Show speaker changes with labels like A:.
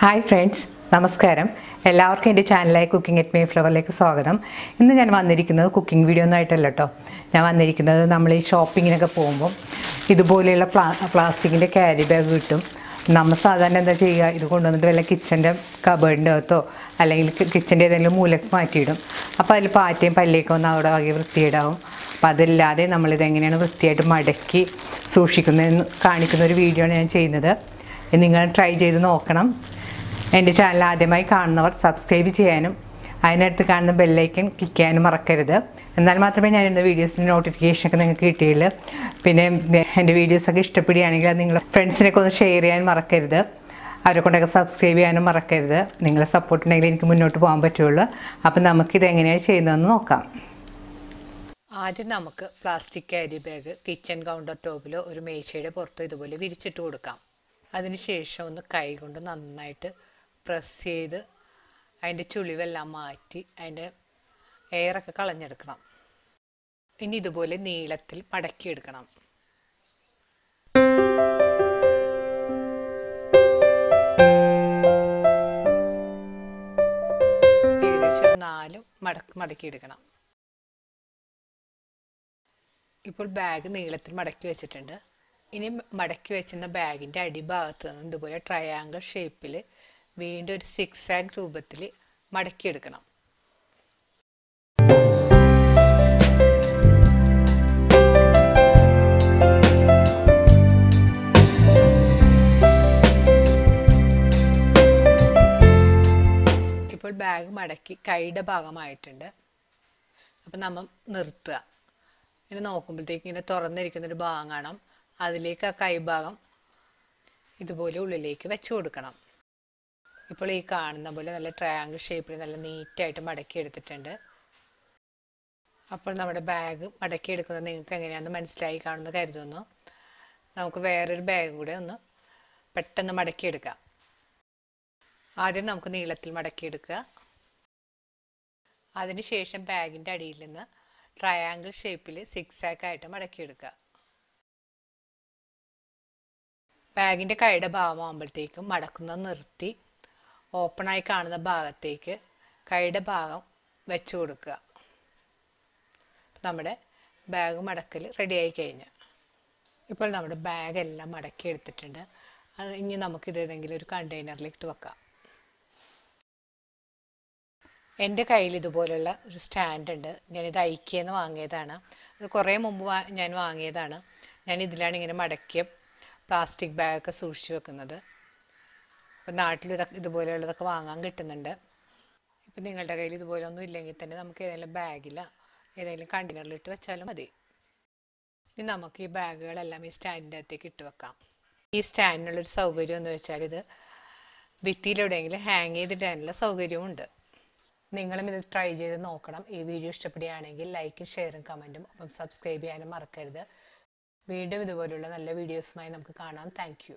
A: Hi friends, നമസ്കാരം. എല്ലാവർക്കും എൻ്റെ ചാനലായ കുക്കിംഗ് അറ്റ് മേഫ്ലവറിലേക്ക് സ്വാഗതം. ഇന്ന് ഞാൻ വന്നിരിക്കുന്നത് കുക്കിംഗ് വീഡിയോ ഒന്നും ആയിട്ടല്ല കേട്ടോ. ഞാൻ വന്നിരിക്കുന്നത് നമ്മൾ ഈ ഷോപ്പിങ്ങിനൊക്കെ പോകുമ്പോൾ ഇതുപോലെയുള്ള പ്ലാസ്റ്റിക്കിൻ്റെ ക്യാരി ബാഗ് കിട്ടും. നമ്മൾ സാധാരണ എന്താ ചെയ്യുക, ഇത് കൊണ്ടുവന്നിട്ട് വല്ല കിച്ചൻ്റെ കബേർഡിൻ്റെ അകത്തോ അല്ലെങ്കിൽ കിച്ചൻ്റെ ഏതെങ്കിലും മൂലക്ക് മാറ്റിയിടും. അപ്പോൾ അതിൽ പാറ്റയും പല്ലിയൊക്കെ ഒന്ന് അവിടെ വകെ വൃത്തിയിടാവും. അപ്പോൾ അതില്ലാതെ നമ്മളിതെങ്ങനെയാണ് വൃത്തിയായിട്ട് മടക്കി സൂക്ഷിക്കുന്നതെന്ന് കാണിക്കുന്ന ഒരു വീഡിയോ ആണ് ഞാൻ ചെയ്യുന്നത്. നിങ്ങൾ ട്രൈ ചെയ്ത് നോക്കണം. എൻ്റെ ചാനൽ ആദ്യമായി കാണുന്നവർ സബ്സ്ക്രൈബ് ചെയ്യാനും അതിനടുത്ത് കാണുന്ന ബെല്ലൈക്കൺ ക്ലിക്ക് ചെയ്യാനും മറക്കരുത്. എന്നാൽ മാത്രമേ ഞാൻ എൻ്റെ വീഡിയോസിൻ്റെ നോട്ടിഫിക്കേഷനൊക്കെ നിങ്ങൾക്ക് കിട്ടിയുള്ളൂ. പിന്നെ എൻ്റെ വീഡിയോസൊക്കെ ഇഷ്ടപ്പെടുകയാണെങ്കിൽ അത് നിങ്ങൾ ഫ്രണ്ട്സിനൊക്കെ ഒന്ന് ഷെയർ ചെയ്യാൻ മറക്കരുത്. അവരെ കൊണ്ടൊക്കെ സബ്സ്ക്രൈബ് ചെയ്യാനും മറക്കരുത്. നിങ്ങളെ സപ്പോർട്ട് ഉണ്ടെങ്കിൽ എനിക്ക് മുന്നോട്ട് പോകാൻ പറ്റുള്ളൂ. അപ്പം നമുക്കിത് എങ്ങനെയാണ് ചെയ്യുന്നതെന്ന് നോക്കാം. ആദ്യം നമുക്ക് plastic carry bag kitchen counter ടോപ്പിലോ ഒരു മേശയുടെ പുറത്തോ ഇതുപോലെ വിരിച്ചിട്ട് കൊടുക്കാം. അതിനുശേഷം ഒന്ന് കൈ കൊണ്ട് നന്നായിട്ട് പ്രസ് ചെയ്ത് അതിൻ്റെ ചുളിവെല്ലാം മാറ്റി അതിൻ്റെ എയറൊക്കെ കളഞ്ഞെടുക്കണം. ഇനി ഇതുപോലെ നീളത്തിൽ മടക്കിയെടുക്കണം. ഏകദേശം 4 മടക്കിയെടുക്കണം. ഇപ്പോൾ ബാഗ് നീളത്തിൽ മടക്കി വെച്ചിട്ടുണ്ട്. ഇനി മടക്കി വെച്ചിരുന്ന ബാഗിൻ്റെ അടിഭാഗത്ത് നിന്ന് ഇതുപോലെ ട്രയാങ്കിൾ ഷേപ്പിൽ വീണ്ടും ഒരു സിക്സാഗ് രൂപത്തിൽ മടക്കിയെടുക്കണം. ഇപ്പോൾ ബാഗ് മടക്കി കൈയുടെ ഭാഗമായിട്ടുണ്ട്. അപ്പം നമ്മൾ നിർത്തുക. ഇങ്ങനെ നോക്കുമ്പോഴത്തേക്ക് ഇങ്ങനെ തുറന്നിരിക്കുന്നൊരു ഭാഗം കാണാം. അതിലേക്ക് ആ കൈഭാഗം ഇതുപോലെ ഉള്ളിലേക്ക് വെച്ച് കൊടുക്കണം. ഇപ്പോൾ ഈ കാണുന്ന പോലെ നല്ല ട്രയാങ്കിൾ ഷേപ്പിൽ നല്ല നീറ്റായിട്ട് മടക്കി എടുത്തിട്ടുണ്ട്. അപ്പോൾ നമ്മുടെ ബാഗ് മടക്കി എടുക്കുന്നത് നിങ്ങൾക്ക് എങ്ങനെയാണെന്ന് മനസ്സിലായി കാണുമെന്ന് കരുതുന്നു. നമുക്ക് വേറൊരു ബാഗ് കൂടെ ഒന്ന് പെട്ടെന്ന് മടക്കിയെടുക്കാം. ആദ്യം നമുക്ക് നീളത്തിൽ മടക്കിയെടുക്കുക. അതിനുശേഷം ബാഗിൻ്റെ അടിയിൽ നിന്ന് ട്രയാങ്കിൾ ഷേപ്പിൽ സിക്സാഗ് ആയിട്ട് മടക്കിയെടുക്കുക. ബാഗിൻ്റെ കൈയുടെ ഭാഗമാകുമ്പോഴത്തേക്കും മടക്കുന്നത് നിർത്തി ഓപ്പണായി കാണുന്ന ഭാഗത്തേക്ക് കൈയുടെ ഭാഗം വെച്ച് കൊടുക്കുക. നമ്മുടെ ബാഗ് മടക്കൽ റെഡിയായി കഴിഞ്ഞു. ഇപ്പോൾ നമ്മുടെ ബാഗെല്ലാം മടക്കി എടുത്തിട്ടുണ്ട്. അത് ഇനി നമുക്കിത് ഏതെങ്കിലും ഒരു കണ്ടെയ്നറിലിട്ട് വെക്കാം. എൻ്റെ കയ്യിൽ ഇതുപോലുള്ള ഒരു സ്റ്റാൻഡ് ഉണ്ട്. ഞാനിത് ഐക്യന്ന് വാങ്ങിയതാണ്. അത് കുറേ മുമ്പ് ഞാൻ വാങ്ങിയതാണ്. ഞാൻ ഇതിലാണ് ഇങ്ങനെ മടക്കിയ പ്ലാസ്റ്റിക് ബാഗൊക്കെ സൂക്ഷിച്ച് വെക്കുന്നത്. ഇപ്പം നാട്ടിൽ ഇതുപോലെയുള്ളതൊക്കെ വാങ്ങാൻ കിട്ടുന്നുണ്ട്. ഇപ്പം നിങ്ങളുടെ കയ്യിൽ ഇതുപോലെ ഒന്നും ഇല്ലെങ്കിൽ തന്നെ നമുക്ക് ഏതെങ്കിലും ബാഗിലോ ഏതെങ്കിലും കണ്ടെയ്നറിലിട്ട് വെച്ചാലും മതി. ഇനി നമുക്ക് ഈ ബാഗുകളെല്ലാം ഈ സ്റ്റാൻഡിൻ്റെ അകത്തേക്ക് ഇട്ട് വെക്കാം. ഈ സ്റ്റാൻഡിനുള്ളൊരു സൗകര്യം എന്ന് വെച്ചാൽ ഇത് ഭിത്തിയിലെവിടെയെങ്കിലും ഹാങ് ചെയ്തിടാനുള്ള സൗകര്യമുണ്ട്. നിങ്ങളും ഇത് ട്രൈ ചെയ്ത് നോക്കണം. ഈ വീഡിയോ ഇഷ്ടപ്പെടുകയാണെങ്കിൽ ലൈക്കും ഷെയറും കമൻറ്റും ഒപ്പം സബ്സ്ക്രൈബ് ചെയ്യാനും മറക്കരുത്. വീണ്ടും ഇതുപോലുള്ള നല്ല വീഡിയോസുമായി നമുക്ക് കാണാം. Thank you.